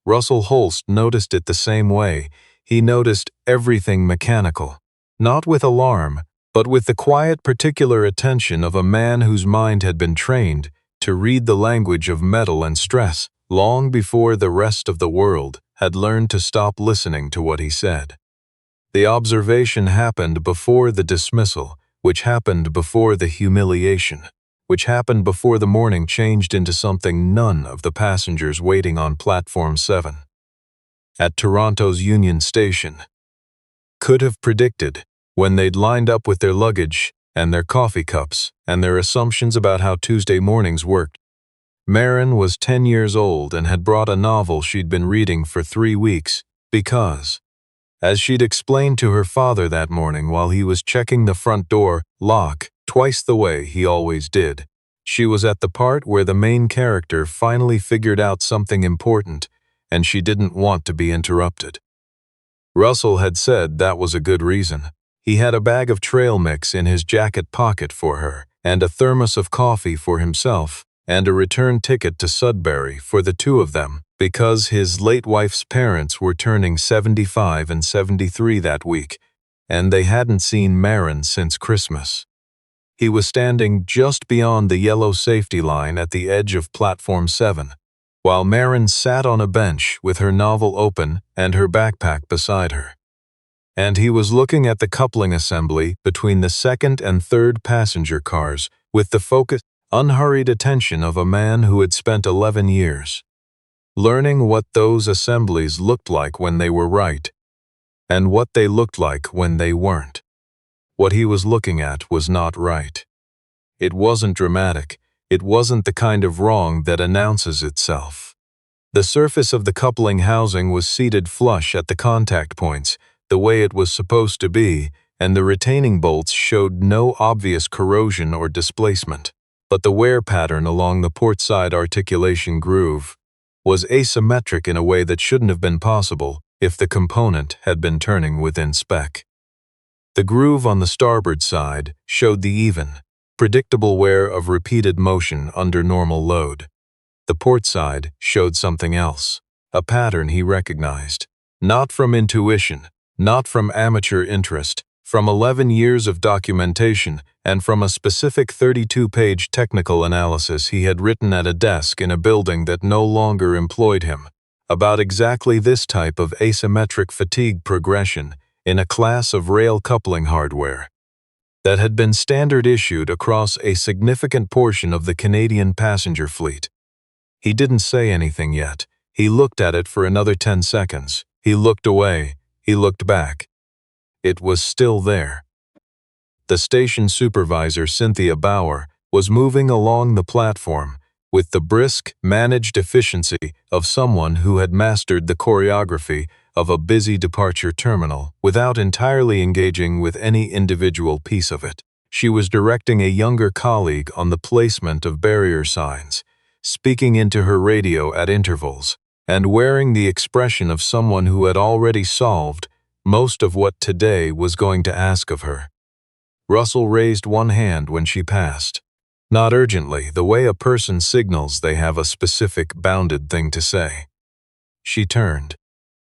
Russell Holst noticed it the same way. He noticed everything mechanical, not with alarm, but with the quiet particular attention of a man whose mind had been trained to read the language of metal and stress long before the rest of the world had learned to stop listening to what he said. The observation happened before the dismissal, which happened before the humiliation, which happened before the morning changed into something none of the passengers waiting on Platform 7 at Toronto's Union Station could have predicted when they'd lined up with their luggage and their coffee cups and their assumptions about how Tuesday mornings worked. Marin was 10 years old and had brought a novel she'd been reading for 3 weeks because, as she'd explained to her father that morning while he was checking the front door lock twice the way he always did, she was at the part where the main character finally figured out something important, and she didn't want to be interrupted. Russell had said that was a good reason. He had a bag of trail mix in his jacket pocket for her, and a thermos of coffee for himself, and a return ticket to Sudbury for the two of them, because his late wife's parents were turning 75 and 73 that week, and they hadn't seen Marin since Christmas. He was standing just beyond the yellow safety line at the edge of Platform 7, while Marin sat on a bench with her novel open and her backpack beside her. And he was looking at the coupling assembly between the second and third passenger cars with the focused, unhurried attention of a man who had spent 11 years learning what those assemblies looked like when they were right, and what they looked like when they weren't. What he was looking at was not right. It wasn't dramatic. It wasn't the kind of wrong that announces itself. The surface of the coupling housing was seated flush at the contact points, the way it was supposed to be, and the retaining bolts showed no obvious corrosion or displacement. But the wear pattern along the port side articulation groove was asymmetric in a way that shouldn't have been possible if the component had been turning within spec. The groove on the starboard side showed the even, predictable wear of repeated motion under normal load. The port side showed something else, a pattern he recognized, not from intuition, not from amateur interest, from 11 years of documentation and from a specific 32-page technical analysis he had written at a desk in a building that no longer employed him, about exactly this type of asymmetric fatigue progression in a class of rail coupling hardware that had been standard issued across a significant portion of the Canadian passenger fleet. He didn't say anything yet. He looked at it for another 10 seconds. He looked away. He looked back. It was still there. The station supervisor, Cynthia Bauer, was moving along the platform with the brisk, managed efficiency of someone who had mastered the choreography of a busy departure terminal without entirely engaging with any individual piece of it. She was directing a younger colleague on the placement of barrier signs, speaking into her radio at intervals, and wearing the expression of someone who had already solved most of what today was going to ask of her. Russell raised one hand when she passed. Not urgently, the way a person signals they have a specific, bounded thing to say. She turned.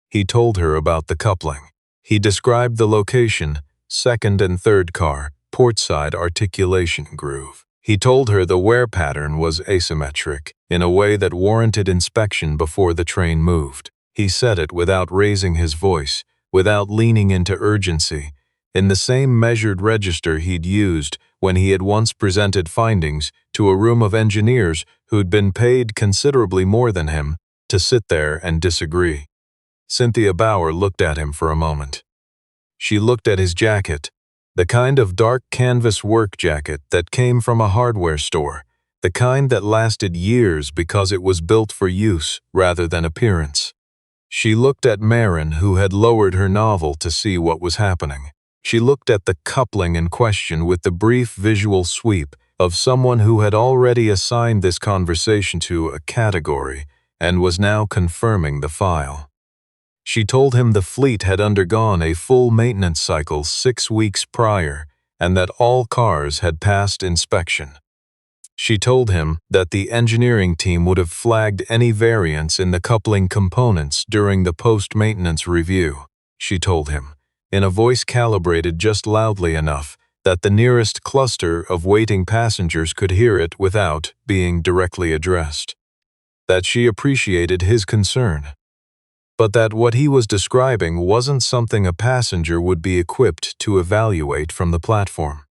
He told her about the coupling. He described the location, second and third car, port side articulation groove. He told her the wear pattern was asymmetric, in a way that warranted inspection before the train moved. He said it without raising his voice, without leaning into urgency, in the same measured register he'd used when he had once presented findings to a room of engineers who'd been paid considerably more than him to sit there and disagree. Cynthia Bauer looked at him for a moment. She looked at his jacket, the kind of dark canvas work jacket that came from a hardware store, the kind that lasted years because it was built for use rather than appearance. She looked at Marin, who had lowered her novel to see what was happening. She looked at the coupling in question with the brief visual sweep of someone who had already assigned this conversation to a category and was now confirming the file. She told him the fleet had undergone a full maintenance cycle 6 weeks prior and that all cars had passed inspection. She told him that the engineering team would have flagged any variance in the coupling components during the post-maintenance review. She told him, in a voice calibrated just loudly enough that the nearest cluster of waiting passengers could hear it without being directly addressed. That she appreciated his concern, but that what he was describing wasn't something a passenger would be equipped to evaluate from the platform.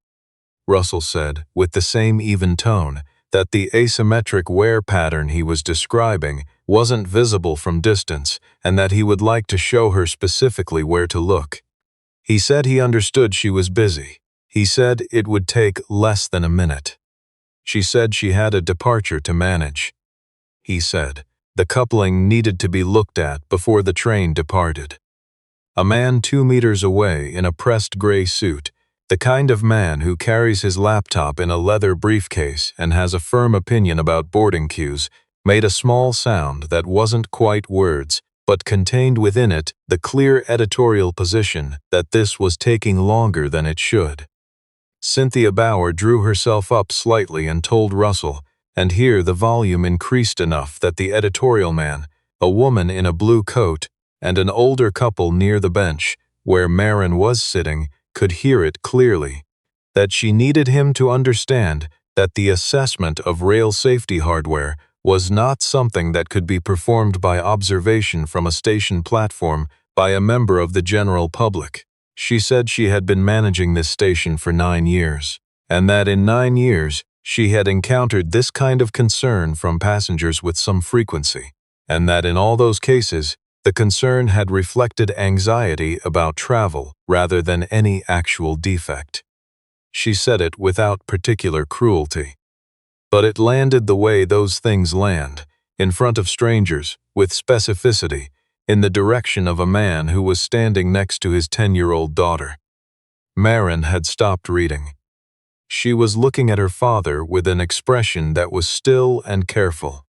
Russell said, with the same even tone, that the asymmetric wear pattern he was describing wasn't visible from distance and that he would like to show her specifically where to look. He said he understood she was busy. He said it would take less than a minute. She said she had a departure to manage. He said the coupling needed to be looked at before the train departed. A man 2 meters away in a pressed gray suit, the kind of man who carries his laptop in a leather briefcase and has a firm opinion about boarding cues, made a small sound that wasn't quite words, but contained within it the clear editorial position that this was taking longer than it should. Cynthia Bauer drew herself up slightly and told Russell, and here the volume increased enough that the editorial man, a woman in a blue coat, and an older couple near the bench, where Marin was sitting, could hear it clearly, that she needed him to understand that the assessment of rail safety hardware was not something that could be performed by observation from a station platform by a member of the general public. She said she had been managing this station for 9 years, and that in 9 years she had encountered this kind of concern from passengers with some frequency, and that in all those cases, the concern had reflected anxiety about travel rather than any actual defect. She said it without particular cruelty. But it landed the way those things land, in front of strangers, with specificity, in the direction of a man who was standing next to his 10-year-old daughter. Marin had stopped reading. She was looking at her father with an expression that was still and careful.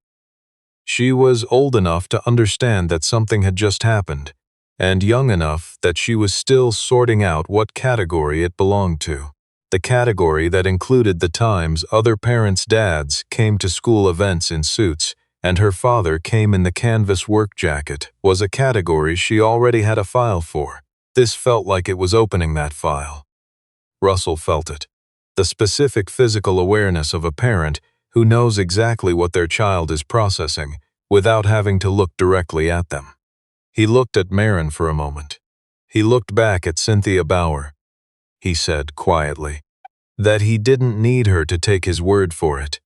She was old enough to understand that something had just happened, and young enough that she was still sorting out what category it belonged to. The category that included the times other parents' dads came to school events in suits, and her father came in the canvas work jacket, was a category she already had a file for. This felt like it was opening that file. Russell felt it. The specific physical awareness of a parent who knows exactly what their child is processing without having to look directly at them. He looked at Marin for a moment. He looked back at Cynthia Bauer. He said quietly that he didn't need her to take his word for it.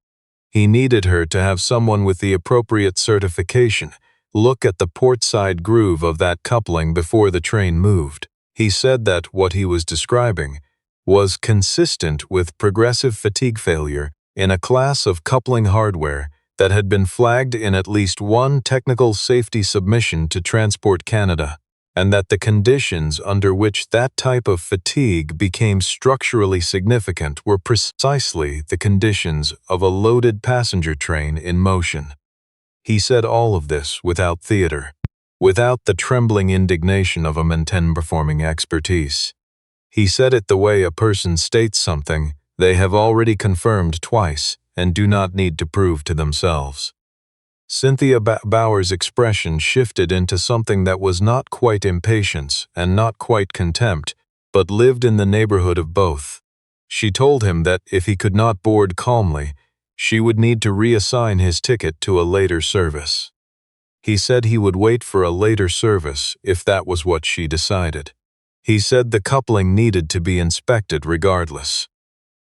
He needed her to have someone with the appropriate certification look at the portside groove of that coupling before the train moved. He said that what he was describing was consistent with progressive fatigue failure in a class of coupling hardware that had been flagged in at least one technical safety submission to Transport Canada, and that the conditions under which that type of fatigue became structurally significant were precisely the conditions of a loaded passenger train in motion. He said all of this without theater, without the trembling indignation of a maintain performing expertise. He said it the way a person states something they have already confirmed twice and do not need to prove to themselves. Cynthia Bauer's expression shifted into something that was not quite impatience and not quite contempt, but lived in the neighborhood of both. She told him that if he could not board calmly, she would need to reassign his ticket to a later service. He said he would wait for a later service if that was what she decided. He said the coupling needed to be inspected regardless.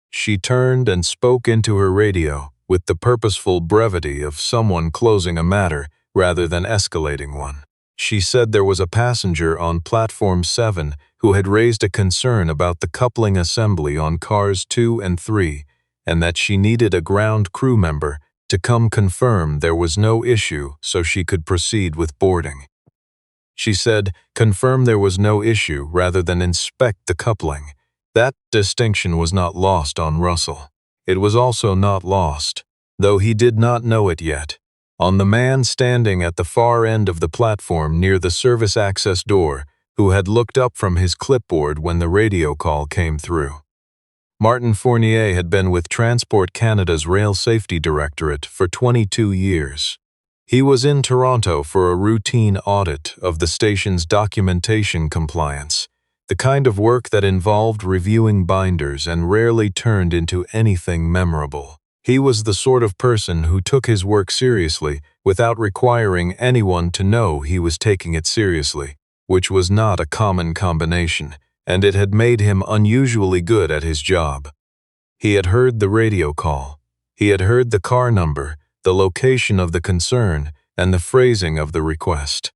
She turned and spoke into her radio with the purposeful brevity of someone closing a matter rather than escalating one. She said there was a passenger on Platform 7 who had raised a concern about the coupling assembly on cars 2 and 3, and that she needed a ground crew member to come confirm there was no issue so she could proceed with boarding. She said, confirm there was no issue rather than inspect the coupling. That distinction was not lost on Russell. It was also not lost, though he did not know it yet, on the man standing at the far end of the platform near the service access door who had looked up from his clipboard when the radio call came through. Martin Fournier had been with Transport Canada's Rail Safety Directorate for 22 years. He was in Toronto for a routine audit of the station's documentation compliance, the kind of work that involved reviewing binders and rarely turned into anything memorable. He was the sort of person who took his work seriously without requiring anyone to know he was taking it seriously, which was not a common combination, and it had made him unusually good at his job. He had heard the radio call. He had heard the car number, the location of the concern, and the phrasing of the request.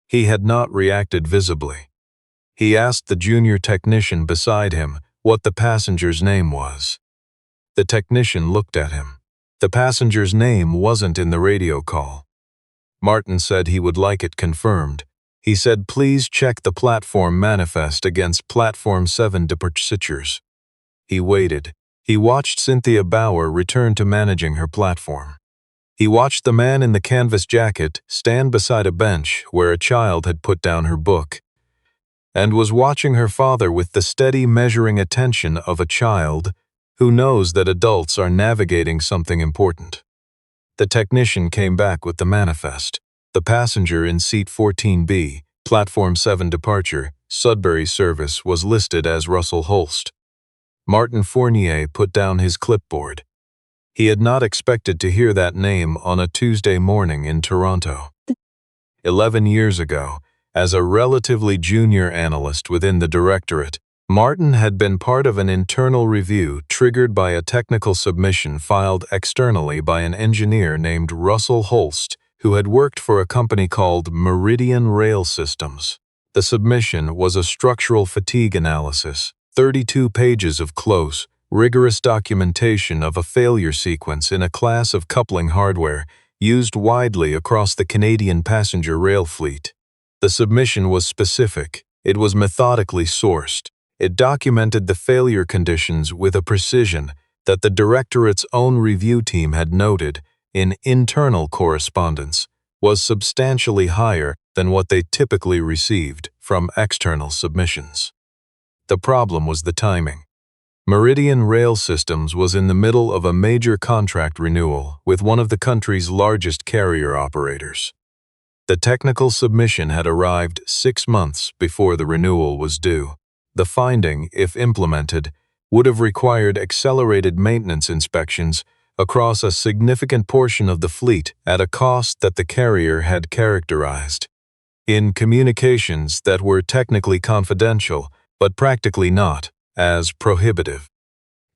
He had not reacted visibly. He asked the junior technician beside him what the passenger's name was. The technician looked at him. The passenger's name wasn't in the radio call. Martin said he would like it confirmed. He said, "Please check the platform manifest against Platform 7 departures." He waited. He watched Cynthia Bauer return to managing her platform. He watched the man in the canvas jacket stand beside a bench where a child had put down her book, and was watching her father with the steady measuring attention of a child who knows that adults are navigating something important. The technician came back with the manifest. The passenger in seat 14B, Platform 7 departure, Sudbury service, was listed as Russell Holst. Martin Fournier put down his clipboard. He had not expected to hear that name on a Tuesday morning in Toronto. 11 years ago, as a relatively junior analyst within the directorate, Martin had been part of an internal review triggered by a technical submission filed externally by an engineer named Russell Holst, who had worked for a company called Meridian Rail Systems. The submission was a structural fatigue analysis, 32 pages of close, rigorous documentation of a failure sequence in a class of coupling hardware used widely across the Canadian passenger rail fleet. The submission was specific. It was methodically sourced. It documented the failure conditions with a precision that the directorate's own review team had noted in internal correspondence was substantially higher than what they typically received from external submissions. The problem was the timing. Meridian Rail Systems was in the middle of a major contract renewal with one of the country's largest carrier operators. The technical submission had arrived 6 months before the renewal was due. The finding, if implemented, would have required accelerated maintenance inspections across a significant portion of the fleet at a cost that the carrier had characterized in communications that were technically confidential, but practically not, as prohibitive.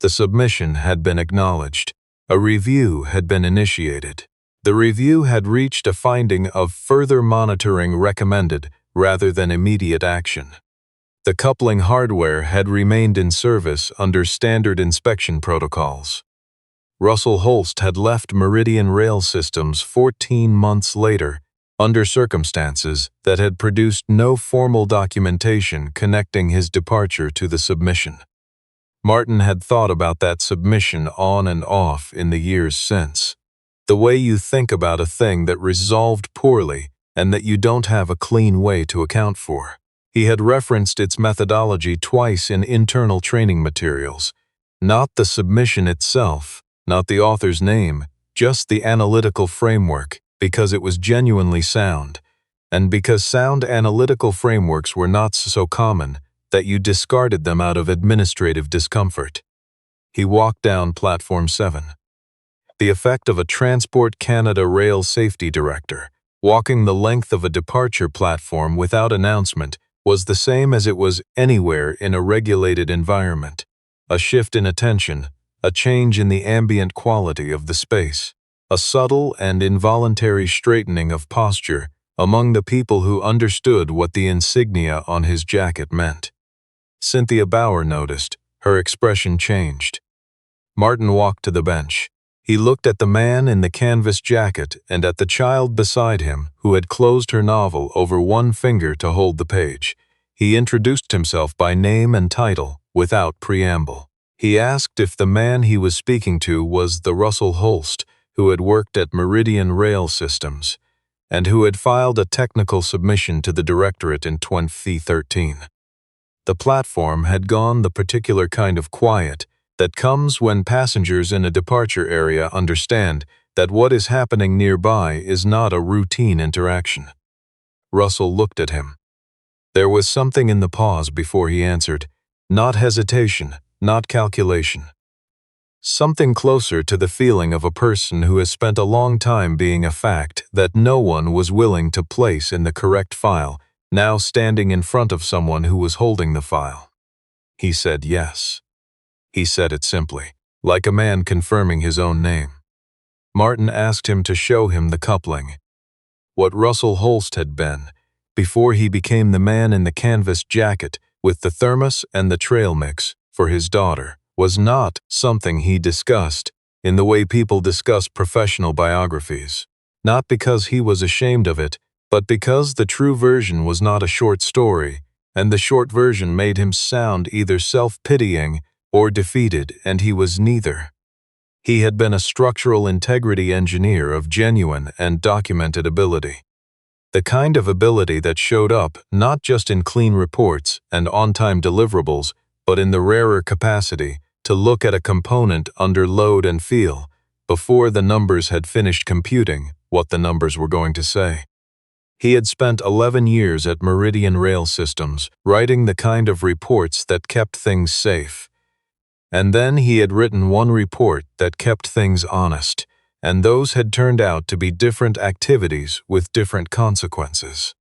The submission had been acknowledged. A review had been initiated. The review had reached a finding of further monitoring recommended rather than immediate action. The coupling hardware had remained in service under standard inspection protocols. Russell Holst had left Meridian Rail Systems 14 months later under circumstances that had produced no formal documentation connecting his departure to the submission. Martin had thought about that submission on and off in the years since. The way you think about a thing that resolved poorly and that you don't have a clean way to account for. He had referenced its methodology twice in internal training materials. Not the submission itself, not the author's name, just the analytical framework, because it was genuinely sound, and because sound analytical frameworks were not so common that you discarded them out of administrative discomfort. He walked down Platform 7. The effect of a Transport Canada Rail Safety Director walking the length of a departure platform without announcement was the same as it was anywhere in a regulated environment. A shift in attention, a change in the ambient quality of the space, a subtle and involuntary straightening of posture among the people who understood what the insignia on his jacket meant. Cynthia Bauer noticed. Her expression changed. Martin walked to the bench. He looked at the man in the canvas jacket and at the child beside him who had closed her novel over one finger to hold the page. He introduced himself by name and title without preamble. He asked if the man he was speaking to was the Russell Holst who had worked at Meridian Rail Systems and who had filed a technical submission to the directorate in 2013. The platform had gone the particular kind of quiet that comes when passengers in a departure area understand that what is happening nearby is not a routine interaction. Russell looked at him. There was something in the pause before he answered, not hesitation, not calculation. Something closer to the feeling of a person who has spent a long time being a fact that no one was willing to place in the correct file, now standing in front of someone who was holding the file. He said yes. He said it simply, like a man confirming his own name. Martin asked him to show him the coupling. What Russell Holst had been, before he became the man in the canvas jacket with the thermos and the trail mix for his daughter, was not something he discussed in the way people discuss professional biographies. Not because he was ashamed of it, but because the true version was not a short story, and the short version made him sound either self-pitying or defeated, and he was neither. He had been a structural integrity engineer of genuine and documented ability. The kind of ability that showed up not just in clean reports and on-time deliverables, but in the rarer capacity to look at a component under load and feel, before the numbers had finished computing, what the numbers were going to say. He had spent 11 years at Meridian Rail Systems, writing the kind of reports that kept things safe. And then he had written one report that kept things honest, and those had turned out to be different activities with different consequences.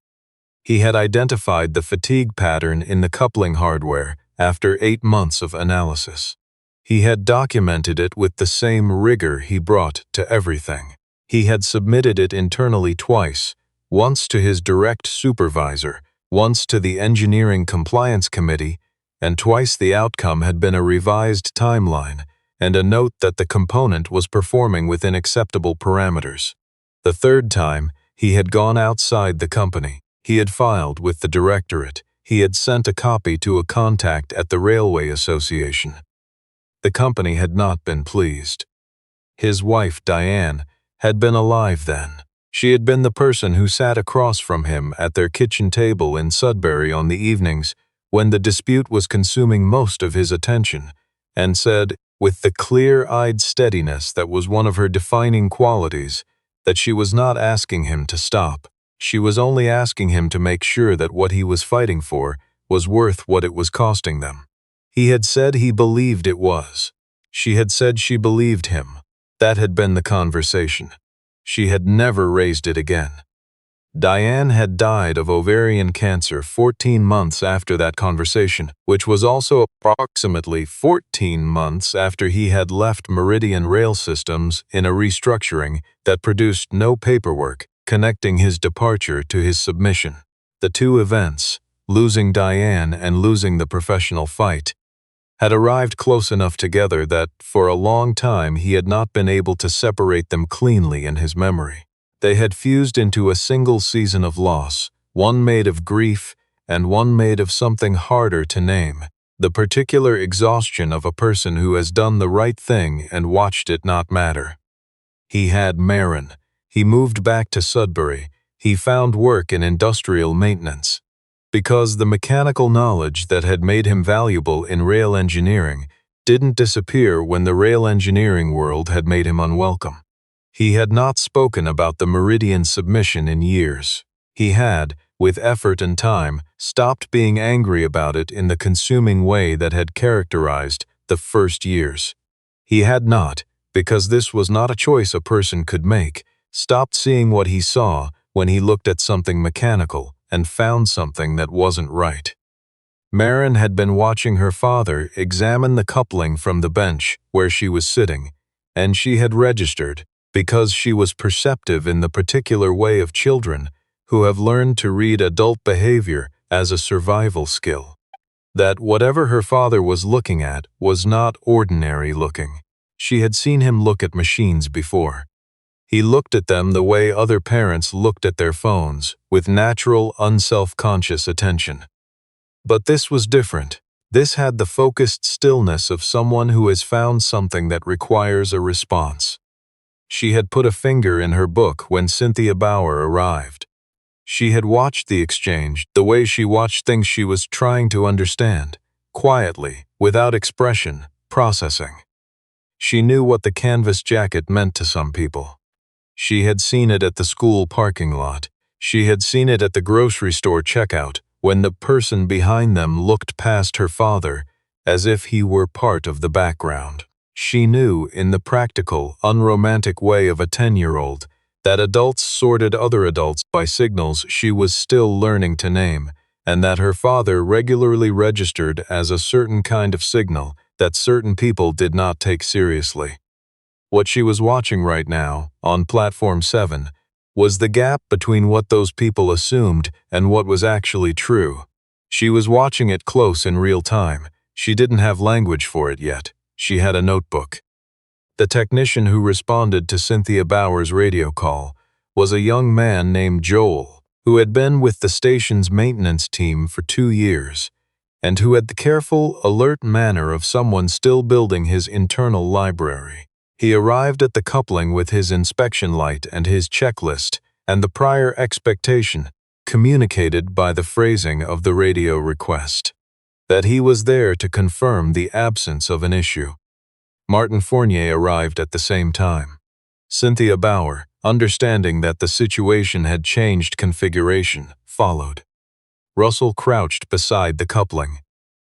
He had identified the fatigue pattern in the coupling hardware after 8 months of analysis. He had documented it with the same rigor he brought to everything. He had submitted it internally twice, once to his direct supervisor, once to the Engineering Compliance Committee, and twice the outcome had been a revised timeline and a note that the component was performing within acceptable parameters. The third time, he had gone outside the company. He had filed with the directorate. He had sent a copy to a contact at the Railway Association. The company had not been pleased. His wife, Diane, had been alive then. She had been the person who sat across from him at their kitchen table in Sudbury on the evenings when the dispute was consuming most of his attention, and said, with the clear-eyed steadiness that was one of her defining qualities, that she was not asking him to stop. She was only asking him to make sure that what he was fighting for was worth what it was costing them. He had said he believed it was. She had said she believed him. That had been the conversation. She had never raised it again. Diane had died of ovarian cancer 14 months after that conversation, which was also approximately 14 months after he had left Meridian Rail Systems in a restructuring that produced no paperwork connecting his departure to his submission. The two events, losing Diane and losing the professional fight, had arrived close enough together that, for a long time, he had not been able to separate them cleanly in his memory. They had fused into a single season of loss, one made of grief and one made of something harder to name, the particular exhaustion of a person who has done the right thing and watched it not matter. He had Marin. He moved back to Sudbury. He found work in industrial maintenance. Because the mechanical knowledge that had made him valuable in rail engineering didn't disappear when the rail engineering world had made him unwelcome. He had not spoken about the Meridian submission in years. He had, with effort and time, stopped being angry about it in the consuming way that had characterized the first years. He had not, because this was not a choice a person could make, stopped seeing what he saw when he looked at something mechanical and found something that wasn't right. Marin had been watching her father examine the coupling from the bench where she was sitting, and she had registered, because she was perceptive in the particular way of children who have learned to read adult behavior as a survival skill, that whatever her father was looking at was not ordinary looking. She had seen him look at machines before. He looked at them the way other parents looked at their phones, with natural, unself-conscious attention. But this was different. This had the focused stillness of someone who has found something that requires a response. She had put a finger in her book when Cynthia Bauer arrived. She had watched the exchange the way she watched things she was trying to understand, quietly, without expression, processing. She knew what the canvas jacket meant to some people. She had seen it at the school parking lot. She had seen it at the grocery store checkout when the person behind them looked past her father as if he were part of the background. She knew, in the practical, unromantic way of a 10-year-old, that adults sorted other adults by signals she was still learning to name, and that her father regularly registered as a certain kind of signal that certain people did not take seriously. What she was watching right now, on Platform 7, was the gap between what those people assumed and what was actually true. She was watching it close in real time. She didn't have language for it yet. She had a notebook. The technician who responded to Cynthia Bauer's radio call was a young man named Joel, who had been with the station's maintenance team for 2 years, and who had the careful, alert manner of someone still building his internal library. He arrived at the coupling with his inspection light and his checklist, and the prior expectation, communicated by the phrasing of the radio request, that he was there to confirm the absence of an issue. Martin Fournier arrived at the same time. Cynthia Bauer, understanding that the situation had changed configuration, followed. Russell crouched beside the coupling.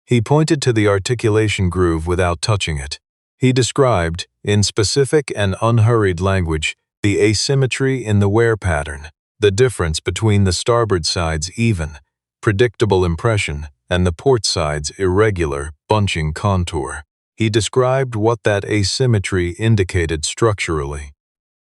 He pointed to the articulation groove without touching it. He described, in specific and unhurried language, the asymmetry in the wear pattern, the difference between the starboard side's even, predictable impression and the port side's irregular, bunching contour. He described what that asymmetry indicated structurally.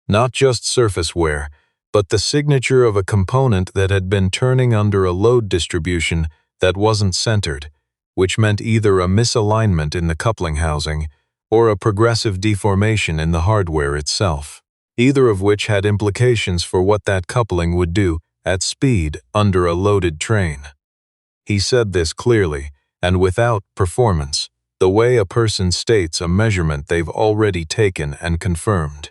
Not just surface wear, but the signature of a component that had been turning under a load distribution that wasn't centered, which meant either a misalignment in the coupling housing or a progressive deformation in the hardware itself, either of which had implications for what that coupling would do at speed under a loaded train. He said this clearly, and without performance, the way a person states a measurement they've already taken and confirmed.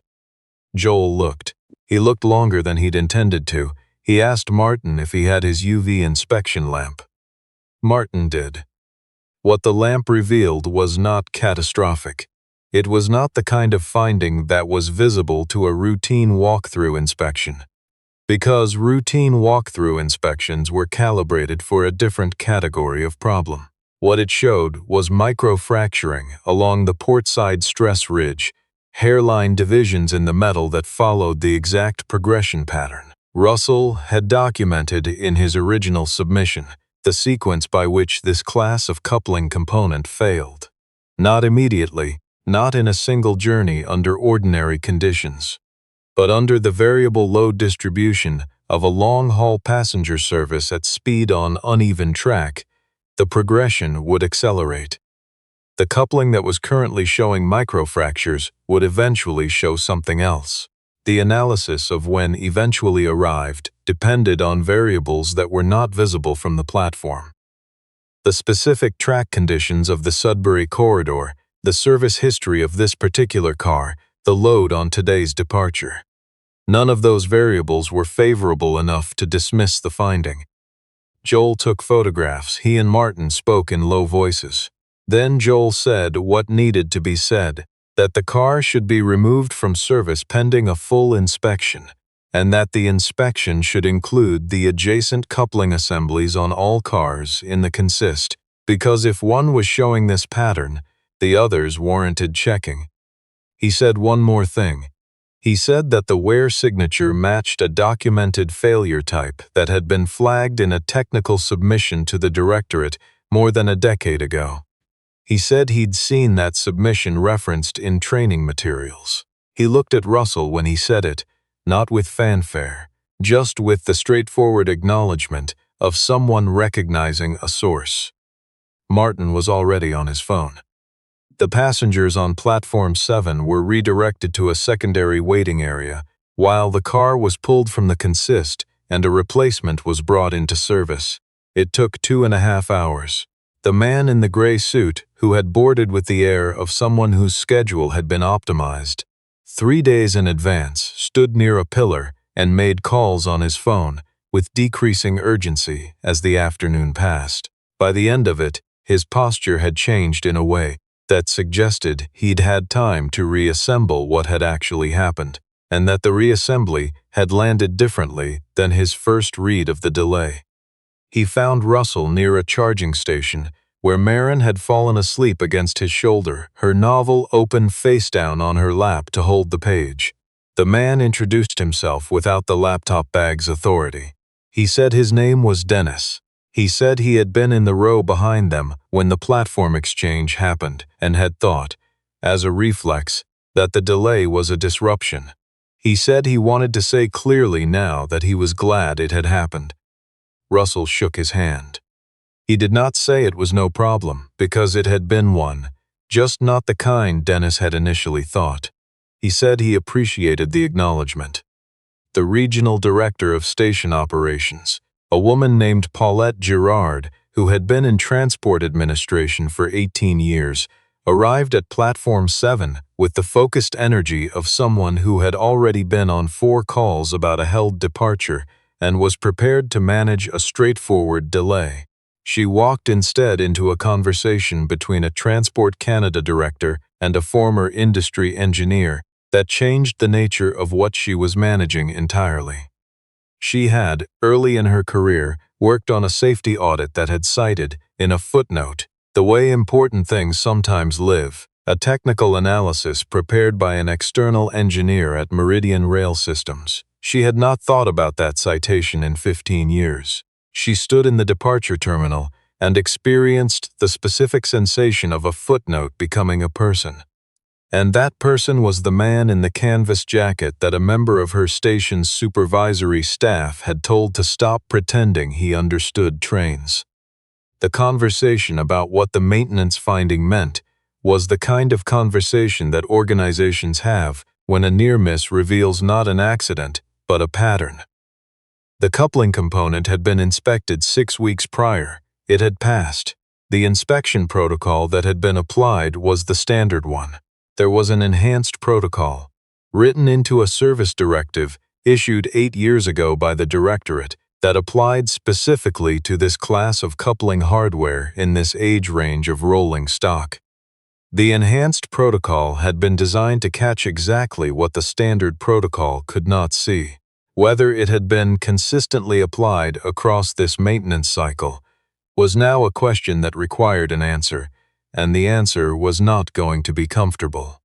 Joel looked. He looked longer than he'd intended to. He asked Martin if he had his UV inspection lamp. Martin did. What the lamp revealed was not catastrophic. It was not the kind of finding that was visible to a routine walkthrough inspection, because routine walkthrough inspections were calibrated for a different category of problem. What it showed was microfracturing along the portside stress ridge, hairline divisions in the metal that followed the exact progression pattern. Russell had documented in his original submission the sequence by which this class of coupling component failed. Not immediately, not in a single journey under ordinary conditions, but under the variable load distribution of a long-haul passenger service at speed on uneven track, the progression would accelerate. The coupling that was currently showing microfractures would eventually show something else. The analysis of when eventually arrived depended on variables that were not visible from the platform. The specific track conditions of the Sudbury corridor, the service history of this particular car, the load on today's departure. None of those variables were favorable enough to dismiss the finding. Joel took photographs. He and Martin spoke in low voices. Then Joel said what needed to be said, that the car should be removed from service pending a full inspection, and that the inspection should include the adjacent coupling assemblies on all cars in the consist, because if one was showing this pattern, the others warranted checking. He said one more thing. He said that the wear signature matched a documented failure type that had been flagged in a technical submission to the directorate more than a decade ago. He said he'd seen that submission referenced in training materials. He looked at Russell when he said it, not with fanfare, just with the straightforward acknowledgement of someone recognizing a source. Martin was already on his phone. The passengers on Platform 7 were redirected to a secondary waiting area, while the car was pulled from the consist and a replacement was brought into service. It took 2.5 hours. The man in the gray suit, who had boarded with the air of someone whose schedule had been optimized 3 days in advance, stood near a pillar and made calls on his phone with decreasing urgency as the afternoon passed. By the end of it, his posture had changed in a way that suggested he'd had time to reassemble what had actually happened, and that the reassembly had landed differently than his first read of the delay. He found Russell near a charging station, where Marin had fallen asleep against his shoulder, her novel open face down on her lap to hold the page. The man introduced himself without the laptop bag's authority. He said his name was Dennis. He said he had been in the row behind them when the platform exchange happened and had thought, as a reflex, that the delay was a disruption. He said he wanted to say clearly now that he was glad it had happened. Russell shook his hand. He did not say it was no problem, because it had been one, just not the kind Dennis had initially thought. He said he appreciated the acknowledgement. The regional director of station operations, a woman named Paulette Girard, who had been in transport administration for 18 years, arrived at Platform 7 with the focused energy of someone who had already been on 4 calls about a held departure and was prepared to manage a straightforward delay. She walked instead into a conversation between a Transport Canada director and a former industry engineer that changed the nature of what she was managing entirely. She had, early in her career, worked on a safety audit that had cited, in a footnote, the way important things sometimes live, a technical analysis prepared by an external engineer at Meridian Rail Systems. She had not thought about that citation in 15 years. She stood in the departure terminal and experienced the specific sensation of a footnote becoming a person. And that person was the man in the canvas jacket that a member of her station's supervisory staff had told to stop pretending he understood trains. The conversation about what the maintenance finding meant was the kind of conversation that organizations have when a near miss reveals not an accident, but a pattern. The coupling component had been inspected 6 weeks prior. It had passed. The inspection protocol that had been applied was the standard one. There was an enhanced protocol, written into a service directive issued 8 years ago by the Directorate, that applied specifically to this class of coupling hardware in this age range of rolling stock. The enhanced protocol had been designed to catch exactly what the standard protocol could not see. Whether it had been consistently applied across this maintenance cycle was now a question that required an answer, and the answer was not going to be comfortable.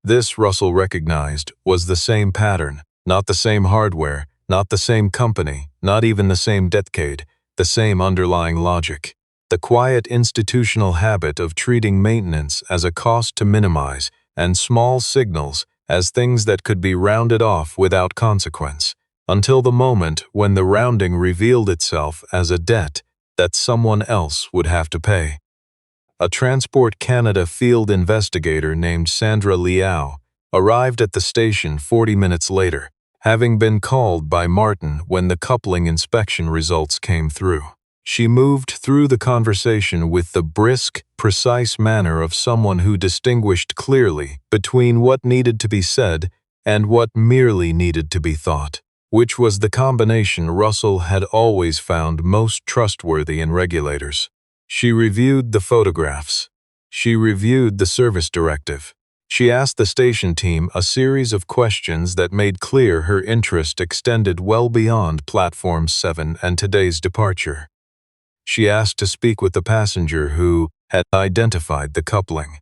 This, Russell recognized, was the same pattern, not the same hardware, not the same company, not even the same decade, the same underlying logic. The quiet institutional habit of treating maintenance as a cost to minimize and small signals as things that could be rounded off without consequence, until the moment when the rounding revealed itself as a debt that someone else would have to pay. A Transport Canada field investigator named Sandra Liao arrived at the station 40 minutes later, having been called by Martin when the coupling inspection results came through. She moved through the conversation with the brisk, precise manner of someone who distinguished clearly between what needed to be said and what merely needed to be thought, which was the combination Russell had always found most trustworthy in regulators. She reviewed the photographs. She reviewed the service directive. She asked the station team a series of questions that made clear her interest extended well beyond Platform 7 and today's departure. She asked to speak with the passenger who had identified the coupling.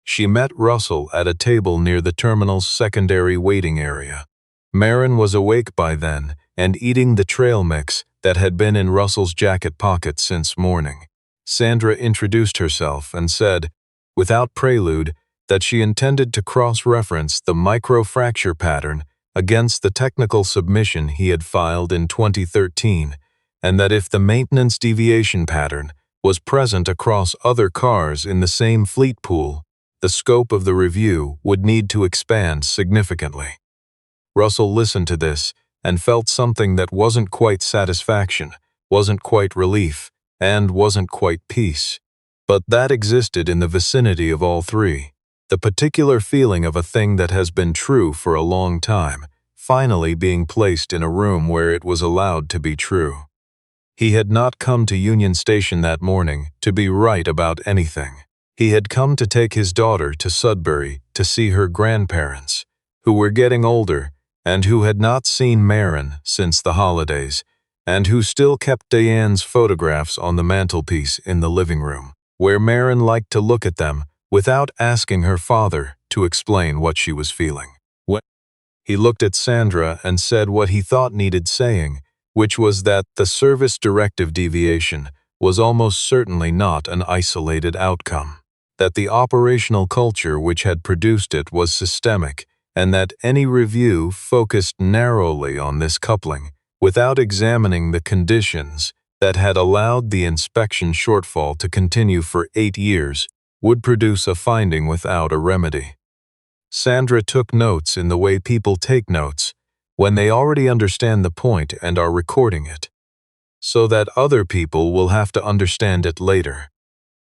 She met Russell at a table near the terminal's secondary waiting area. Marin was awake by then and eating the trail mix that had been in Russell's jacket pocket since morning. Sandra introduced herself and said, without prelude, that she intended to cross-reference the microfracture pattern against the technical submission he had filed in 2013, and that if the maintenance deviation pattern was present across other cars in the same fleet pool, the scope of the review would need to expand significantly. Russell listened to this and felt something that wasn't quite satisfaction, wasn't quite relief, and wasn't quite peace, but that existed in the vicinity of all three. The particular feeling of a thing that has been true for a long time, finally being placed in a room where it was allowed to be true. He had not come to Union Station that morning to be right about anything. He had come to take his daughter to Sudbury to see her grandparents, who were getting older and who had not seen Maren since the holidays, and who still kept Diane's photographs on the mantelpiece in the living room, where Maren liked to look at them without asking her father to explain what she was feeling. He looked at Sandra and said what he thought needed saying, which was that the service directive deviation was almost certainly not an isolated outcome, that the operational culture which had produced it was systemic, and that any review focused narrowly on this coupling, without examining the conditions that had allowed the inspection shortfall to continue for 8 years, would produce a finding without a remedy. Sandra took notes in the way people take notes, when they already understand the point and are recording it, so that other people will have to understand it later.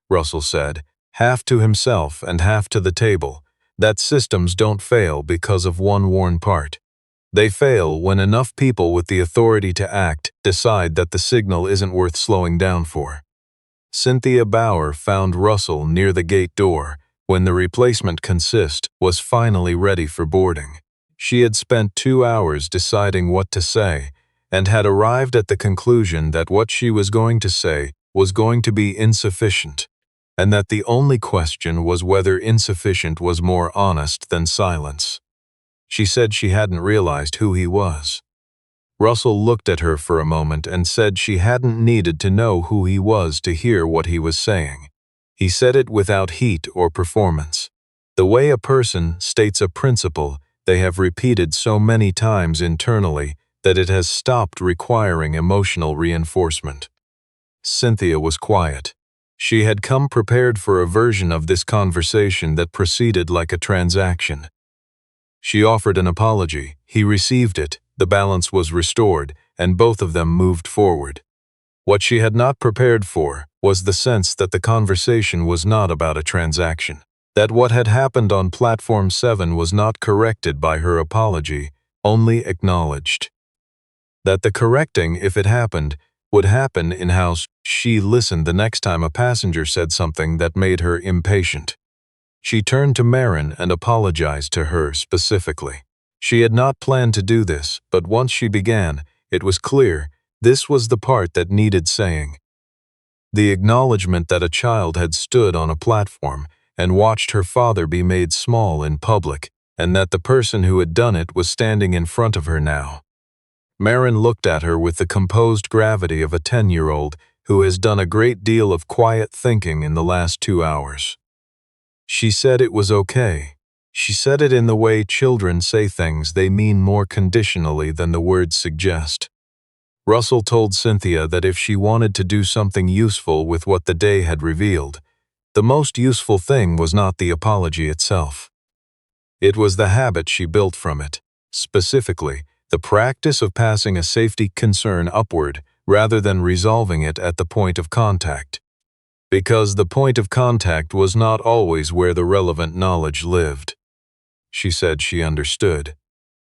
Russell said, half to himself and half to the table, that systems don't fail because of one worn part. They fail when enough people with the authority to act decide that the signal isn't worth slowing down for. Cynthia Bauer found Russell near the gate door when the replacement consist was finally ready for boarding. She had spent 2 hours deciding what to say and had arrived at the conclusion that what she was going to say was going to be insufficient, and that the only question was whether insufficient was more honest than silence. She said she hadn't realized who he was. Russell looked at her for a moment and said she hadn't needed to know who he was to hear what he was saying. He said it without heat or performance. The way a person states a principle they have repeated so many times internally that it has stopped requiring emotional reinforcement. Cynthia was quiet. She had come prepared for a version of this conversation that proceeded like a transaction. She offered an apology, he received it, the balance was restored, and both of them moved forward. What she had not prepared for was the sense that the conversation was not about a transaction, that what had happened on Platform 7 was not corrected by her apology, only acknowledged. That the correcting, if it happened, would happen in how she listened the next time a passenger said something that made her impatient. She turned to Maren and apologized to her specifically. She had not planned to do this, but once she began, it was clear this was the part that needed saying. The acknowledgement that a child had stood on a platform and watched her father be made small in public, and that the person who had done it was standing in front of her now. Maren looked at her with the composed gravity of a 10-year-old who has done a great deal of quiet thinking in the last 2 hours. She said it was okay. She said it in the way children say things they mean more conditionally than the words suggest. Russell told Cynthia that if she wanted to do something useful with what the day had revealed, the most useful thing was not the apology itself. It was the habit she built from it, specifically, the practice of passing a safety concern upward rather than resolving it at the point of contact. Because the point of contact was not always where the relevant knowledge lived. She said she understood.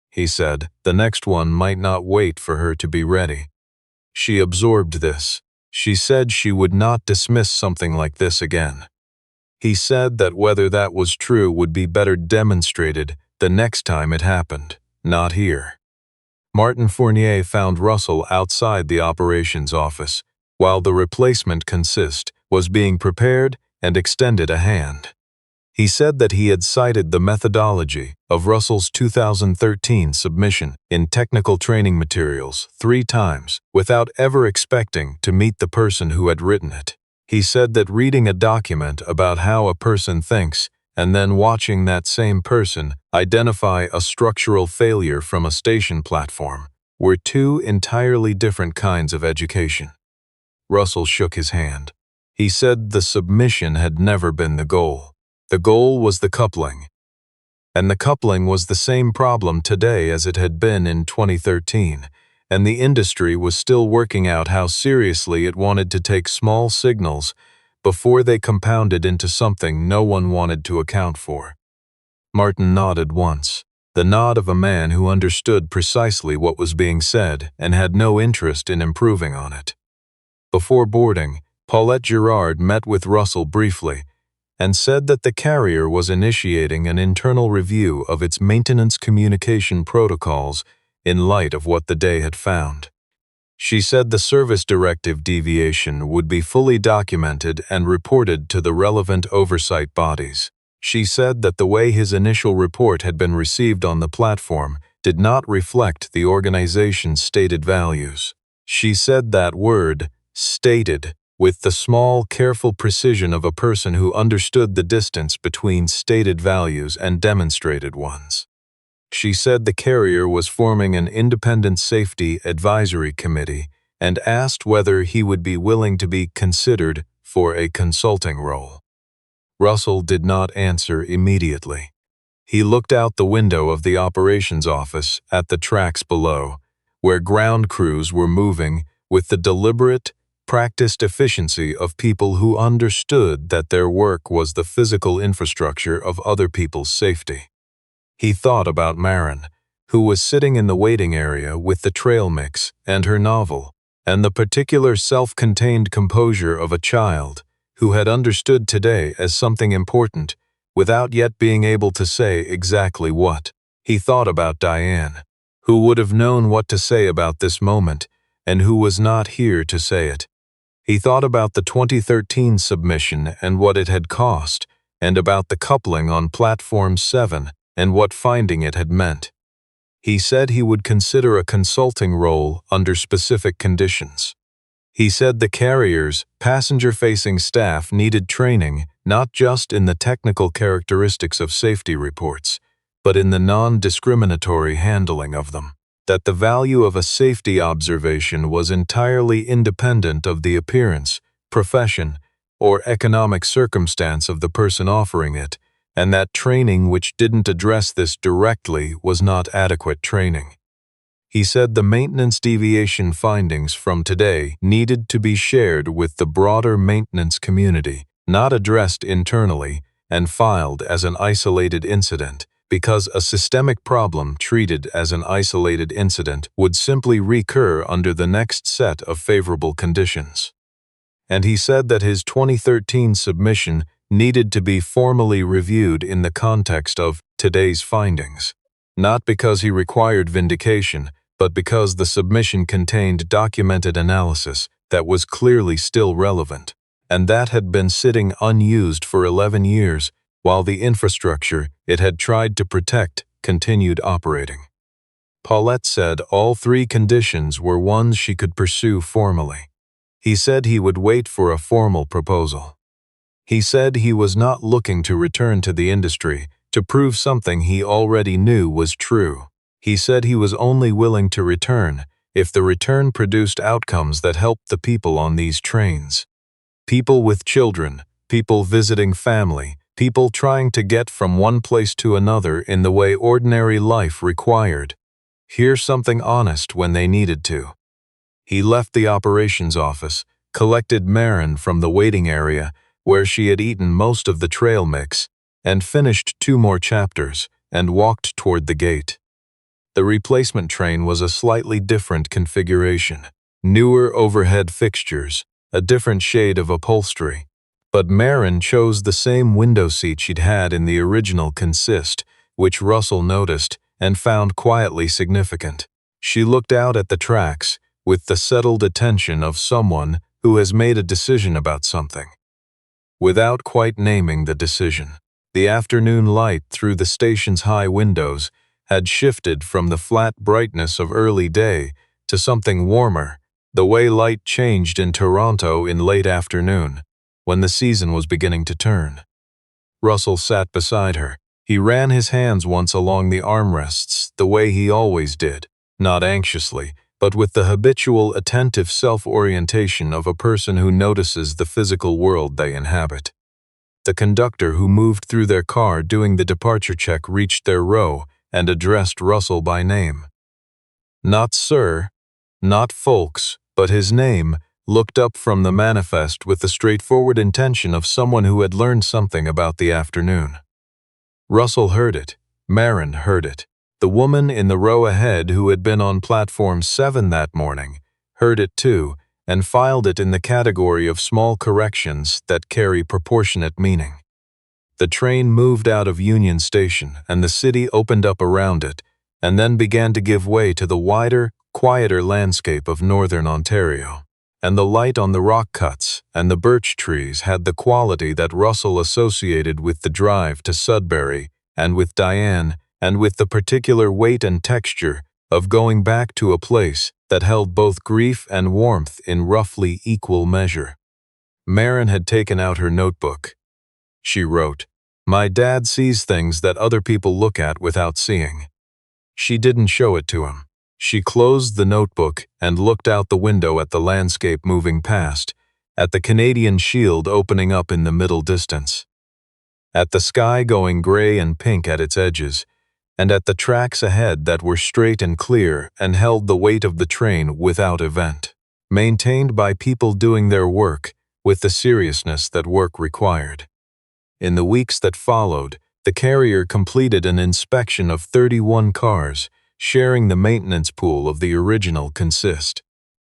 He said the next one might not wait for her to be ready. She absorbed this. She said she would not dismiss something like this again. He said that whether that was true would be better demonstrated the next time it happened, not here. Martin Fournier found Russell outside the operations office, while the replacement consist was being prepared and extended a hand. He said that he had cited the methodology of Russell's 2013 submission in technical training materials 3 times without ever expecting to meet the person who had written it. He said that reading a document about how a person thinks and then watching that same person identify a structural failure from a station platform were 2 entirely different kinds of education. Russell shook his hand. He said the submission had never been the goal. The goal was the coupling. And the coupling was the same problem today as it had been in 2013, and the industry was still working out how seriously it wanted to take small signals before they compounded into something no one wanted to account for. Martin nodded once, the nod of a man who understood precisely what was being said and had no interest in improving on it. Before boarding, Paulette Girard met with Russell briefly, and said that the carrier was initiating an internal review of its maintenance communication protocols in light of what the day had found. She said the service directive deviation would be fully documented and reported to the relevant oversight bodies. She said that the way his initial report had been received on the platform did not reflect the organization's stated values. She said that word, stated, with the small, careful precision of a person who understood the distance between stated values and demonstrated ones. She said the carrier was forming an independent safety advisory committee and asked whether he would be willing to be considered for a consulting role. Russell did not answer immediately. He looked out the window of the operations office at the tracks below, where ground crews were moving with the deliberate, practiced efficiency of people who understood that their work was the physical infrastructure of other people's safety. He thought about Marin, who was sitting in the waiting area with the trail mix and her novel, and the particular self-contained composure of a child who had understood today as something important without yet being able to say exactly what. He thought about Diane, who would have known what to say about this moment and who was not here to say it. He thought about the 2013 submission and what it had cost, and about the coupling on Platform 7 and what finding it had meant. He said he would consider a consulting role under specific conditions. He said the carrier's passenger-facing staff needed training not just in the technical characteristics of safety reports, but in the non-discriminatory handling of them. That the value of a safety observation was entirely independent of the appearance, profession, or economic circumstance of the person offering it, and that training which didn't address this directly was not adequate training. He said the maintenance deviation findings from today needed to be shared with the broader maintenance community, not addressed internally and filed as an isolated incident, because a systemic problem treated as an isolated incident would simply recur under the next set of favorable conditions. And he said that his 2013 submission needed to be formally reviewed in the context of today's findings, not because he required vindication, but because the submission contained documented analysis that was clearly still relevant, and that had been sitting unused for 11 years while the infrastructure it had tried to protect continued operating. Paulette said all three conditions were ones she could pursue formally. He said he would wait for a formal proposal. He said he was not looking to return to the industry to prove something he already knew was true. He said he was only willing to return if the return produced outcomes that helped the people on these trains. People with children, people visiting family, people trying to get from one place to another in the way ordinary life required. Hear something honest when they needed to. He left the operations office, collected Marin from the waiting area where she had eaten most of the trail mix, and finished 2 more chapters and walked toward the gate. The replacement train was a slightly different configuration, newer overhead fixtures, a different shade of upholstery. But Marin chose the same window seat she'd had in the original consist, which Russell noticed and found quietly significant. She looked out at the tracks with the settled attention of someone who has made a decision about something. Without quite naming the decision, the afternoon light through the station's high windows had shifted from the flat brightness of early day to something warmer, the way light changed in Toronto in late afternoon, when the season was beginning to turn. Russell sat beside her. He ran his hands once along the armrests the way he always did, not anxiously, but with the habitual attentive self-orientation of a person who notices the physical world they inhabit. The conductor who moved through their car doing the departure check reached their row and addressed Russell by name. Not Sir, not Folks, but his name, looked up from the manifest with the straightforward intention of someone who had learned something about the afternoon. Russell heard it. Marin heard it. The woman in the row ahead who had been on Platform 7 that morning heard it too and filed it in the category of small corrections that carry proportionate meaning. The train moved out of Union Station and the city opened up around it, and then began to give way to the wider, quieter landscape of northern Ontario. And the light on the rock cuts and the birch trees had the quality that Russell associated with the drive to Sudbury and with Diane, and with the particular weight and texture of going back to a place that held both grief and warmth in roughly equal measure. Marin had taken out her notebook. She wrote, "My dad sees things that other people look at without seeing." She didn't show it to him. She closed the notebook and looked out the window at the landscape moving past, at the Canadian Shield opening up in the middle distance, at the sky going gray and pink at its edges, and at the tracks ahead that were straight and clear and held the weight of the train without event, maintained by people doing their work with the seriousness that work required. In the weeks that followed, the carrier completed an inspection of 31 cars, sharing the maintenance pool of the original consist.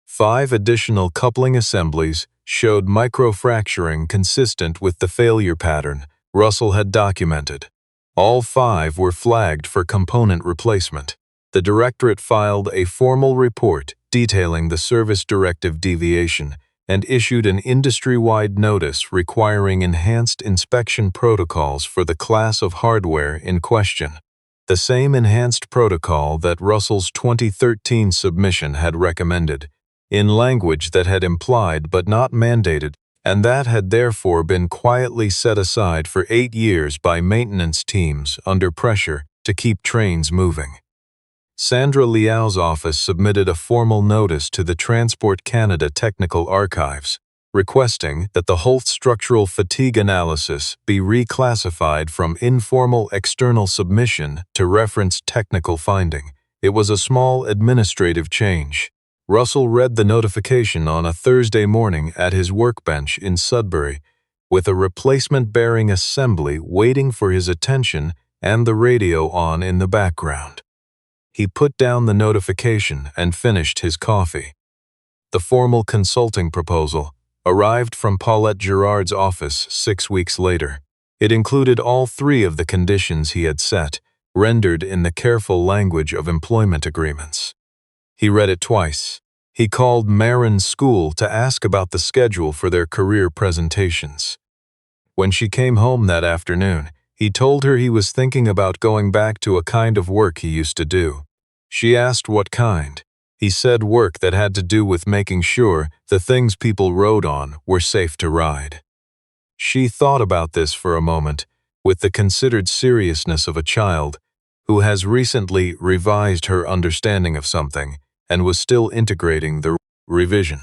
5 additional coupling assemblies showed microfracturing consistent with the failure pattern Russell had documented. All 5 were flagged for component replacement. The Directorate filed a formal report detailing the service directive deviation and issued an industry-wide notice requiring enhanced inspection protocols for the class of hardware in question, the same enhanced protocol that Russell's 2013 submission had recommended, in language that had implied but not mandated, and that had therefore been quietly set aside for 8 years by maintenance teams under pressure to keep trains moving. Sandra Liao's office submitted a formal notice to the Transport Canada Technical Archives, requesting that the Holst structural fatigue analysis be reclassified from informal external submission to reference technical finding. It was a small administrative change. Russell read the notification on a Thursday morning at his workbench in Sudbury, with a replacement bearing assembly waiting for his attention and the radio on in the background. He put down the notification and finished his coffee. The formal consulting proposal arrived from Paulette Girard's office 6 weeks later. It included all 3 of the conditions he had set, rendered in the careful language of employment agreements. He read it twice. He called Marin's school to ask about the schedule for their career presentations. When she came home that afternoon, he told her he was thinking about going back to a kind of work he used to do. She asked what kind. He said work that had to do with making sure the things people rode on were safe to ride. She thought about this for a moment, with the considered seriousness of a child who has recently revised her understanding of something and was still integrating the revision.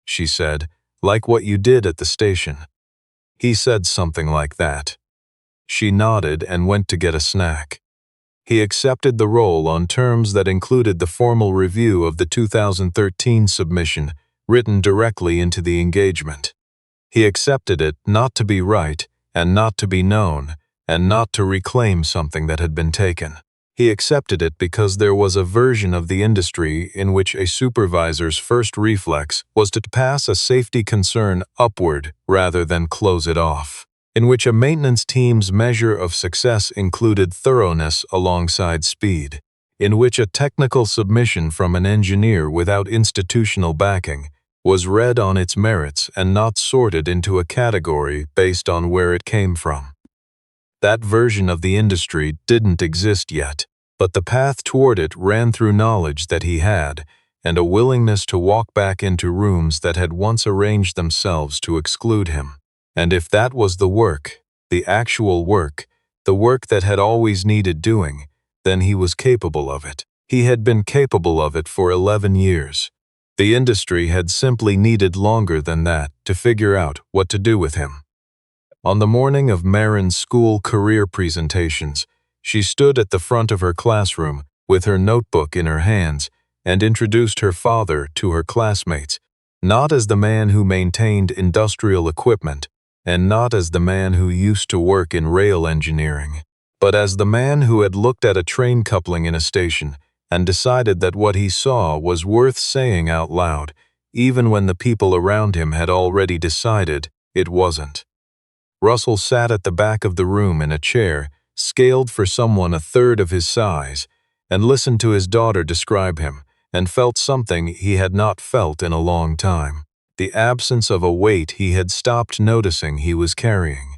She said, "Like what you did at the station." He said something like that. She nodded and went to get a snack. He accepted the role on terms that included the formal review of the 2013 submission written directly into the engagement. He accepted it not to be right and not to be known and not to reclaim something that had been taken. He accepted it because there was a version of the industry in which a supervisor's first reflex was to pass a safety concern upward rather than close it off, in which a maintenance team's measure of success included thoroughness alongside speed, in which a technical submission from an engineer without institutional backing was read on its merits and not sorted into a category based on where it came from. That version of the industry didn't exist yet, but the path toward it ran through knowledge that he had and a willingness to walk back into rooms that had once arranged themselves to exclude him. And if that was the work, the actual work, the work that had always needed doing, then he was capable of it. He had been capable of it for 11 years. The industry had simply needed longer than that to figure out what to do with him. On the morning of Marin's school career presentations, she stood at the front of her classroom with her notebook in her hands and introduced her father to her classmates, not as the man who maintained industrial equipment, and not as the man who used to work in rail engineering, but as the man who had looked at a train coupling in a station and decided that what he saw was worth saying out loud, even when the people around him had already decided it wasn't. Russell sat at the back of the room in a chair, scaled for someone a third of his size, and listened to his daughter describe him, and felt something he had not felt in a long time. The absence of a weight he had stopped noticing he was carrying.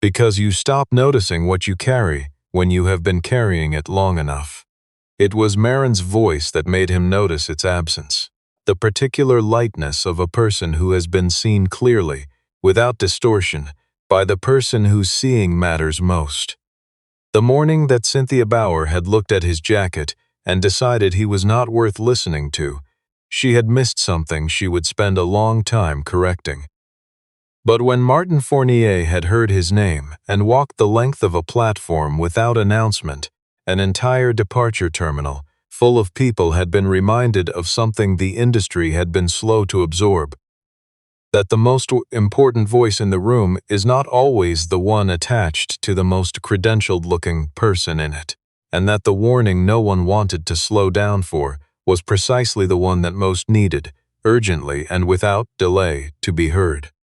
Because you stop noticing what you carry when you have been carrying it long enough. It was Marin's voice that made him notice its absence. The particular lightness of a person who has been seen clearly, without distortion, by the person whose seeing matters most. The morning that Cynthia Bauer had looked at his jacket and decided he was not worth listening to, she had missed something she would spend a long time correcting. But when Martin Fournier had heard his name and walked the length of a platform without announcement, an entire departure terminal full of people had been reminded of something the industry had been slow to absorb: that the most important voice in the room is not always the one attached to the most credentialed-looking person in it, and that the warning no one wanted to slow down for was precisely the one that most needed, urgently and without delay, to be heard.